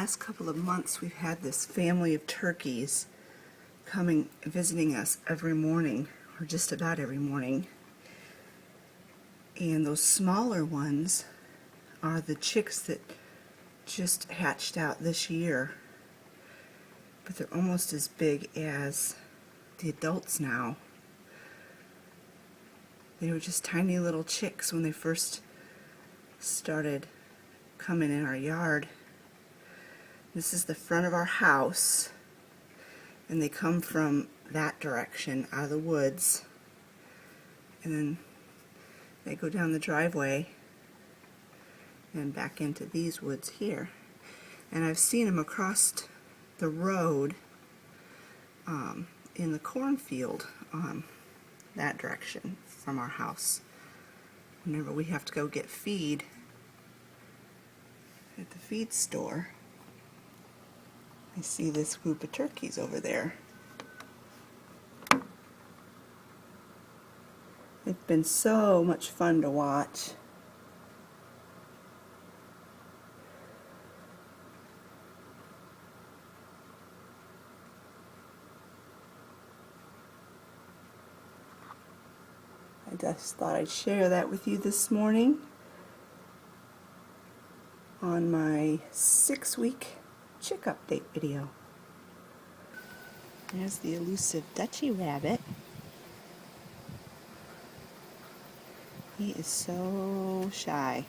last couple of months we've had this family of turkeys coming visiting us every morning, or just about every morning. And those smaller ones are the chicks that just hatched out this year, but they're almost as big as the adults now. They were just tiny little chicks when they first started coming in our yard. This is the front of our house, and they come from that direction out of the woods, and then they go down the driveway and back into these woods here. And I've seen them across the road in the cornfield that direction from our house. Whenever we have to go get feed at the feed store, I see this group of turkeys over there. It's been so much fun to watch. I just thought I'd share that with you this morning on my 6-week chick update video. There's the elusive Dutchy rabbit. He is so shy.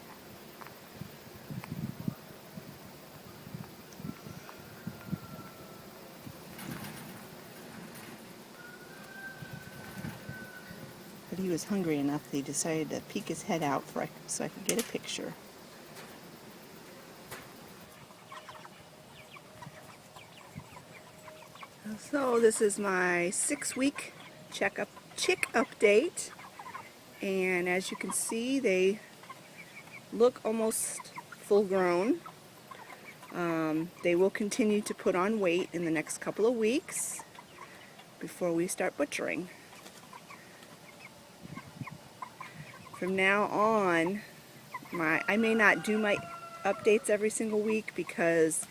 But he was hungry enough that he decided to peek his head out so I could get a picture. So this is my 6-week chick update, and as you can see, they look almost full grown. They will continue to put on weight in the next couple of weeks before we start butchering. From now on, I may not do my updates every single week because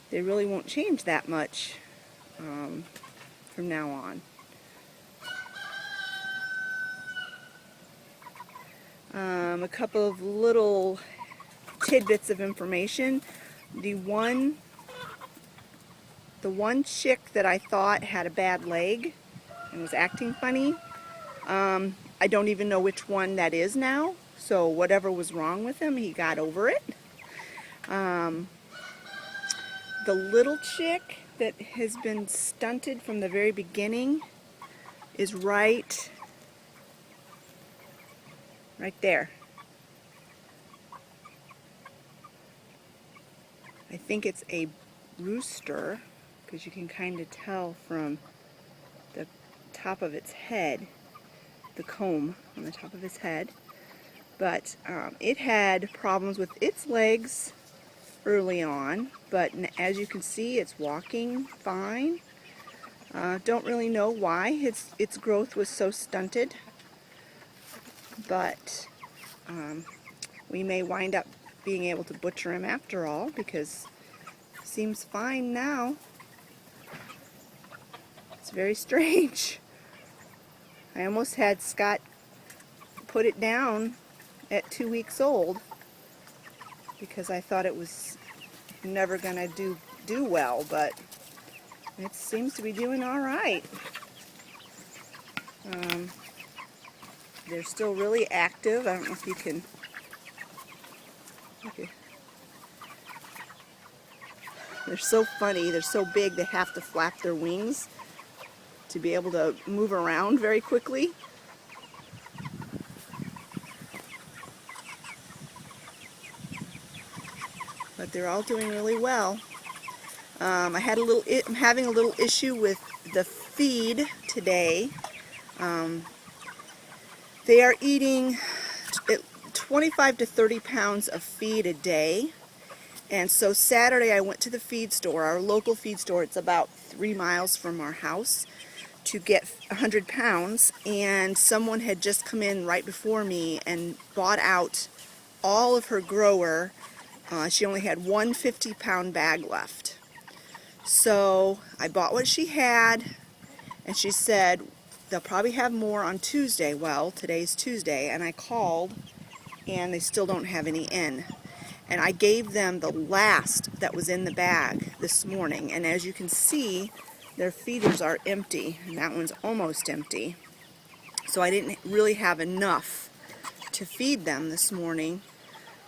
they really won't change that much from now on. A couple of little tidbits of information. The one chick that I thought had a bad leg and was acting funny, I don't even know which one that is now, so whatever was wrong with him, he got over it. The little chick that has been stunted from the very beginning is right there. I think it's a rooster, because you can kind of tell from the top of its head, the comb on the top of its head. But it had problems with its legs early on, but as you can see, it's walking fine. Don't really know why its growth was so stunted, but we may wind up being able to butcher him after all, because he seems fine now. It's very strange. I almost had Scott put it down at 2 weeks old because I thought it was never gonna do well, but it seems to be doing all right. They're still really active. I don't know if you can. Okay. They're so funny. They're so big they have to flap their wings to be able to move around very quickly. But they're all doing really well. I'm having a little issue with the feed today. They are eating 25 to 30 pounds of feed a day. And so Saturday I went to the feed store, our local feed store. It's about 3 miles from our house, to get 100 pounds. And someone had just come in right before me and bought out all of her grower She only had one 50-pound bag left. So I bought what she had, and she said they'll probably have more on Tuesday. Well, today's Tuesday, and I called, and they still don't have any in. And I gave them the last that was in the bag this morning, and as you can see, their feeders are empty, and that one's almost empty. So I didn't really have enough to feed them this morning.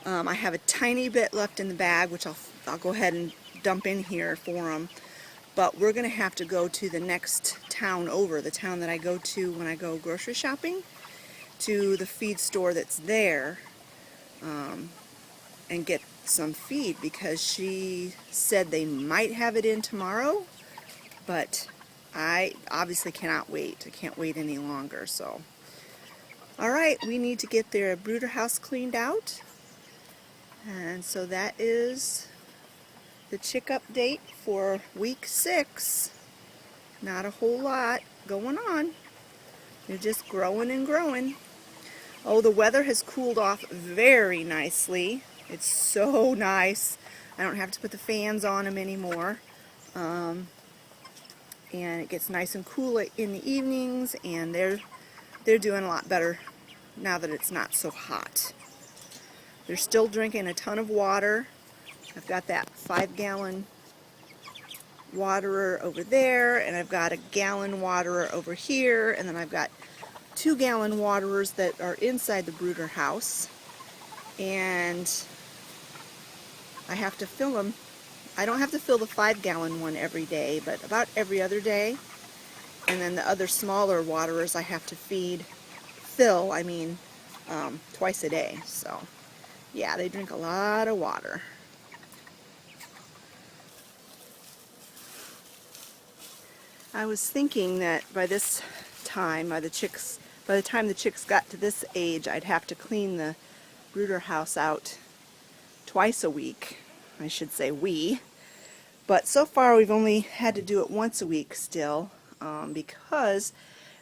I have a tiny bit left in the bag, which I'll go ahead and dump in here for them. But we're going to have to go to the next town over, the town that I go to when I go grocery shopping, to the feed store that's there, and get some feed, because she said they might have it in tomorrow, but I obviously cannot wait. I can't wait any longer. So, alright, we need to get their brooder house cleaned out. And so that is the chick update for week 6. Not a whole lot going on. They're just growing and growing. Oh, the weather has cooled off very nicely. It's so nice. I don't have to put the fans on them anymore. And it gets nice and cool in the evenings, and they're doing a lot better now that it's not so hot. They're still drinking a ton of water. I've got that 5-gallon waterer over there, and I've got a gallon waterer over here, and then I've got 2-gallon waterers that are inside the brooder house, and I have to fill them. I don't have to fill the 5-gallon one every day, but about every other day. And then the other smaller waterers I have to fill twice a day. So yeah, they drink a lot of water. I was thinking that by the time the chicks got to this age, I'd have to clean the brooder house out twice a week. I should say we. But so far we've only had to do it once a week still, because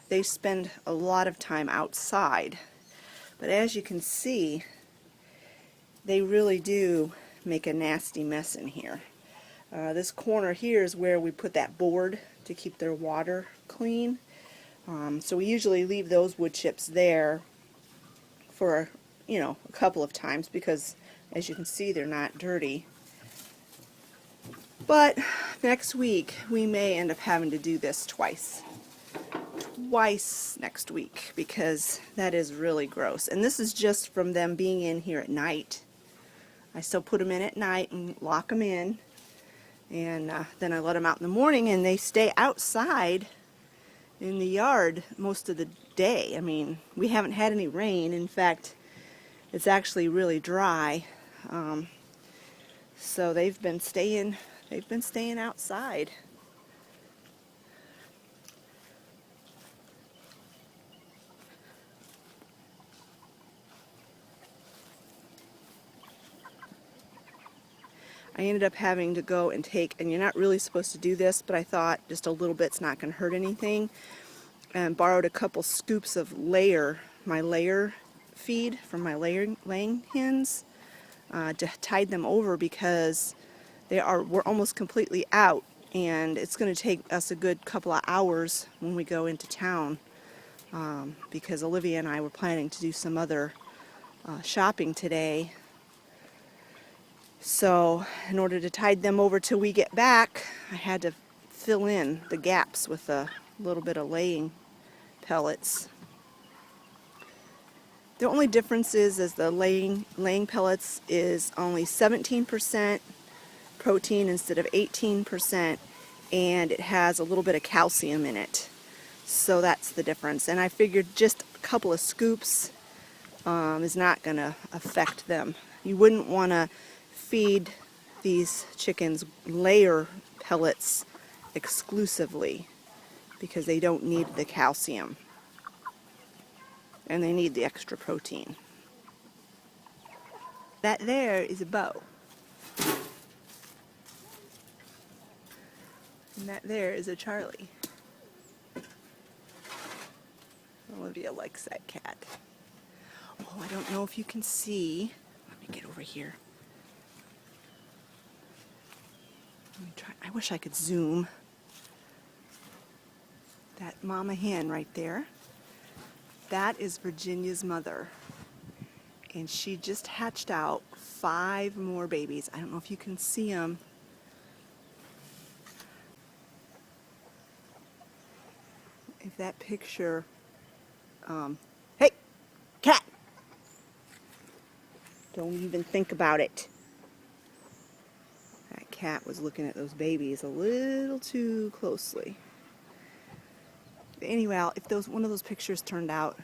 they spend a lot of time outside. But as you can see, they really do make a nasty mess in here. This corner here is where we put that board to keep their water clean. So we usually leave those wood chips there for, a couple of times, because as you can see, they're not dirty. But next week we may end up having to do this twice next week, because that is really gross. And this is just from them being in here at night. I still put them in at night and lock them in, and then I let them out in the morning, and they stay outside in the yard most of the day. I mean, we haven't had any rain. In fact, it's actually really dry. So they've been staying outside. I ended up having to go and and you're not really supposed to do this, but I thought just a little bit's not going to hurt anything, and borrowed a couple scoops of my layer feed from my laying hens, to tide them over, because we're almost completely out, and it's going to take us a good couple of hours when we go into town, because Olivia and I were planning to do some other shopping today. So in order to tide them over till we get back, I had to fill in the gaps with a little bit of laying pellets. The only difference is the laying pellets is only 17% protein instead of 18%, and it has a little bit of calcium in it. So that's the difference. And I figured just a couple of scoops is not going to affect them. You wouldn't want to feed these chickens layer pellets exclusively, because they don't need the calcium and they need the extra protein. That there is a Bo, and that there is a Charlie. Olivia likes that cat. Oh, I don't know if you can see. Let me get over here. Let me try. I wish I could zoom. That mama hen right there, that is Virginia's mother. And she just hatched out 5 more babies. I don't know if you can see them. If that picture, hey, cat! Don't even think about it. That cat was looking at those babies a little too closely. Anyway, if one of those pictures turned out,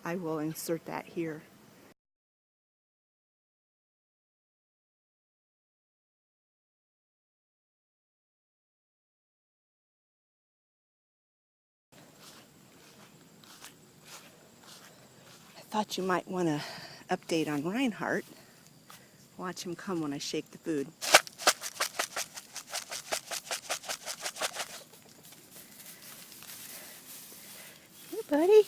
I will insert that here. I thought you might want to update on Reinhardt. Watch him come when I shake the food. Hey, buddy.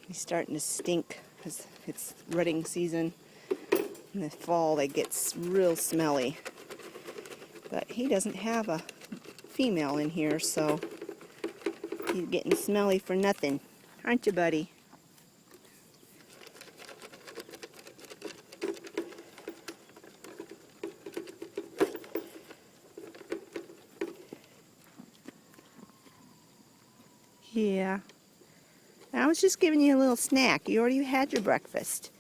He's starting to stink because it's rutting season. In the fall, they get real smelly. But he doesn't have a female in here, so he's getting smelly for nothing. Aren't you, buddy? Yeah. I was just giving you a little snack. You already had your breakfast.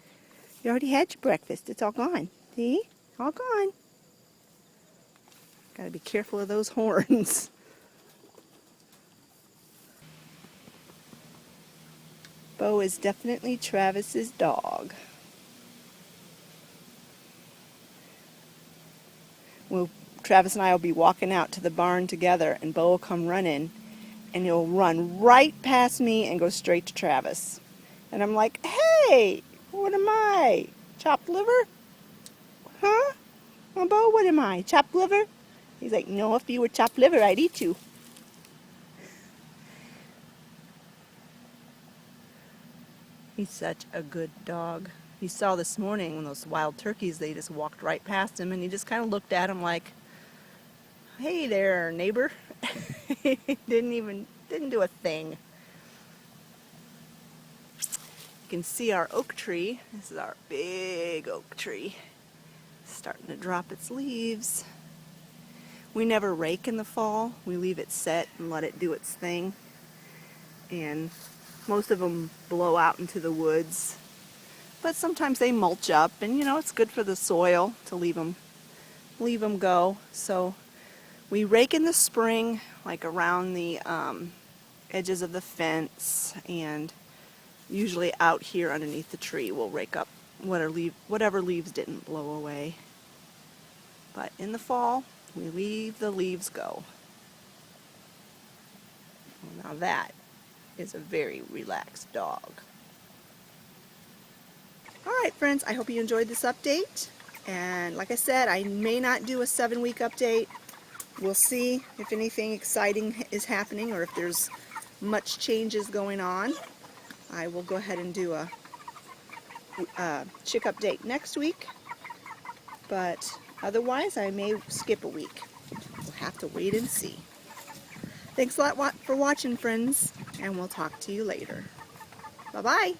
You already had your breakfast. It's all gone. See? All gone. Gotta be careful of those horns. Bo is definitely Travis's dog. Well, Travis and I will be walking out to the barn together, and Bo will come running, and he'll run right past me and go straight to Travis. And I'm like, hey, what am I? Chopped liver? Huh? Oh, Bo, what am I? Chopped liver? He's like, no, if you were chopped liver, I'd eat you. He's such a good dog. You saw this morning when those wild turkeys, they just walked right past him, and he just kind of looked at him like, hey there, neighbor. He didn't do a thing. You can see our oak tree. This is our big oak tree. It's starting to drop its leaves. We never rake in the fall. We leave it set and let it do its thing. And most of them blow out into the woods. But sometimes they mulch up, and you know, it's good for the soil to leave them go. So we rake in the spring, like around the edges of the fence, and usually out here underneath the tree we'll rake up whatever leaves didn't blow away. But in the fall, we leave the leaves go. Well, now that is a very relaxed dog. Alright friends, I hope you enjoyed this update. And like I said, I may not do a 7-week update. We'll see if anything exciting is happening or if there's much changes going on. I will go ahead and do a chick update next week. But otherwise, I may skip a week. We'll have to wait and see. Thanks a lot for watching, friends, and we'll talk to you later. Bye-bye.